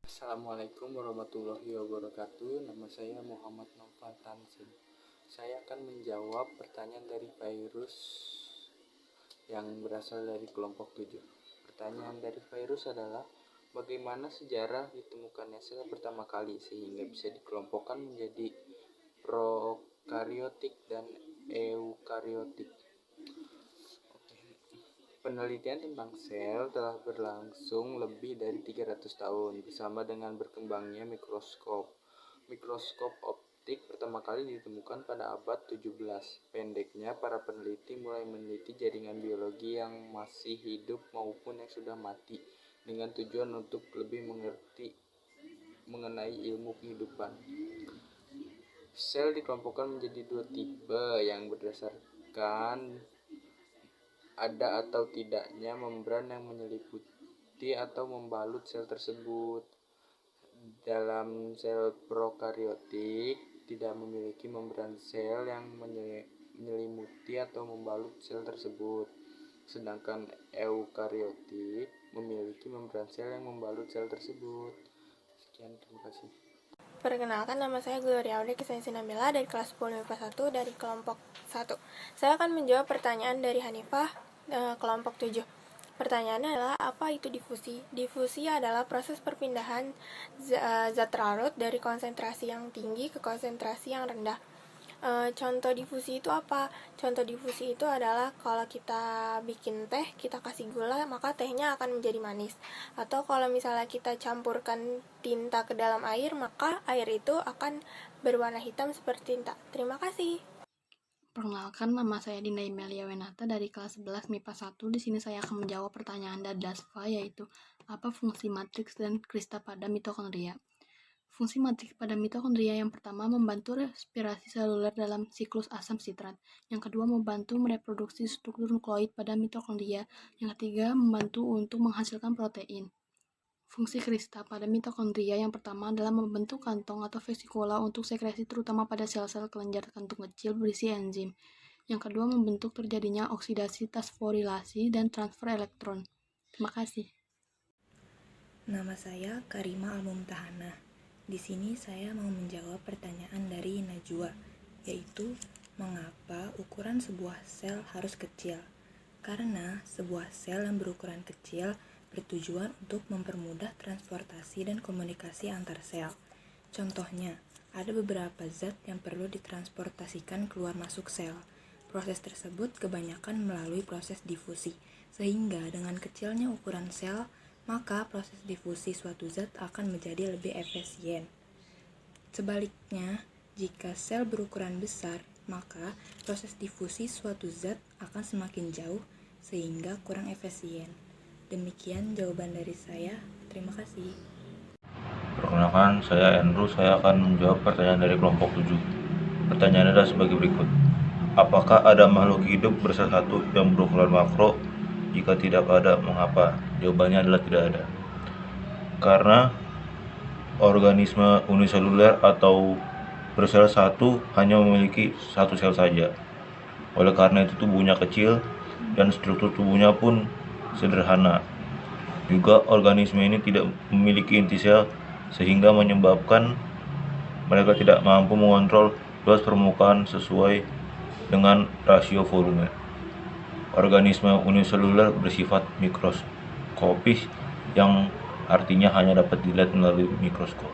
Assalamualaikum warahmatullahi wabarakatuh. Nama saya Muhammad Noval Tansin. Saya akan menjawab pertanyaan dari virus yang berasal dari kelompok 7. Pertanyaan dari virus adalah, bagaimana sejarah ditemukannya sel pertama kali sehingga bisa dikelompokkan menjadi prokariotik dan eukariotik? Penelitian tentang sel telah berlangsung lebih dari 300 tahun bersama dengan berkembangnya mikroskop. Mikroskop optik pertama kali ditemukan pada abad 17. Pendeknya, para peneliti mulai meneliti jaringan biologi yang masih hidup maupun yang sudah mati dengan tujuan untuk lebih mengerti mengenai ilmu kehidupan. Sel dikelompokkan menjadi dua tipe yang berdasarkan ada atau tidaknya membran yang menyelimuti atau membalut sel tersebut. Dalam sel prokariotik tidak memiliki membran sel yang menyelimuti atau membalut sel tersebut, sedangkan eukariotik memiliki membran sel yang membalut sel tersebut. Sekian, terima kasih. Perkenalkan, nama saya Gloria Audrey Kisainsi Nabila dari kelas 10 MIPA 1 dari kelompok 1. Saya akan menjawab pertanyaan dari Hanifah, kelompok 7. Pertanyaannya adalah, apa itu difusi? Difusi adalah proses perpindahan zat larut dari konsentrasi yang tinggi ke konsentrasi yang rendah. Contoh difusi itu apa? Contoh difusi itu adalah kalau kita bikin teh, kita kasih gula, maka tehnya akan menjadi manis. Atau kalau misalnya kita campurkan tinta ke dalam air, maka air itu akan berwarna hitam seperti tinta. Terima kasih. Perkenalkan, nama saya Dinda Imelia Wenata dari kelas 11 MIPA 1. Di sini saya akan menjawab pertanyaan dari DASFA, yaitu apa fungsi matriks dan krista pada mitokondria. Fungsi matriks pada mitokondria yang pertama membantu respirasi seluler dalam siklus asam sitrat. Yang kedua membantu mereproduksi struktur nukleoid pada mitokondria. Yang ketiga membantu untuk menghasilkan protein. Fungsi krista pada mitokondria yang pertama adalah membentuk kantong atau vesikula untuk sekresi terutama pada sel-sel kelenjar kantung kecil berisi enzim. Yang kedua membentuk terjadinya oksidasi fosforilasi dan transfer elektron. Terima kasih. Nama saya Karima Al-Mumtahanah. Di sini saya mau menjawab pertanyaan dari Najwa, yaitu mengapa ukuran sebuah sel harus kecil? Karena sebuah sel yang berukuran kecil bertujuan untuk mempermudah transportasi dan komunikasi antar sel. Contohnya, ada beberapa zat yang perlu ditransportasikan keluar masuk sel. Proses tersebut kebanyakan melalui proses difusi, sehingga dengan kecilnya ukuran sel, maka proses difusi suatu zat akan menjadi lebih efisien. Sebaliknya, jika sel berukuran besar, maka proses difusi suatu zat akan semakin jauh sehingga kurang efisien. Demikian jawaban dari saya. Terima kasih. Perkenalkan, saya Andrew. Saya akan menjawab pertanyaan dari kelompok 7. Pertanyaannya adalah sebagai berikut. Apakah ada makhluk hidup bersel satu yang berukuran makro? Jika tidak ada, mengapa? Jawabannya adalah tidak ada. Karena organisme uniseluler atau bersel satu hanya memiliki satu sel saja. Oleh karena itu tubuhnya kecil dan struktur tubuhnya pun sederhana. Juga organisme ini tidak memiliki inti sel sehingga menyebabkan mereka tidak mampu mengontrol luas permukaan sesuai dengan rasio volume. Organisme uniseluler bersifat mikroskopis yang artinya hanya dapat dilihat melalui mikroskop.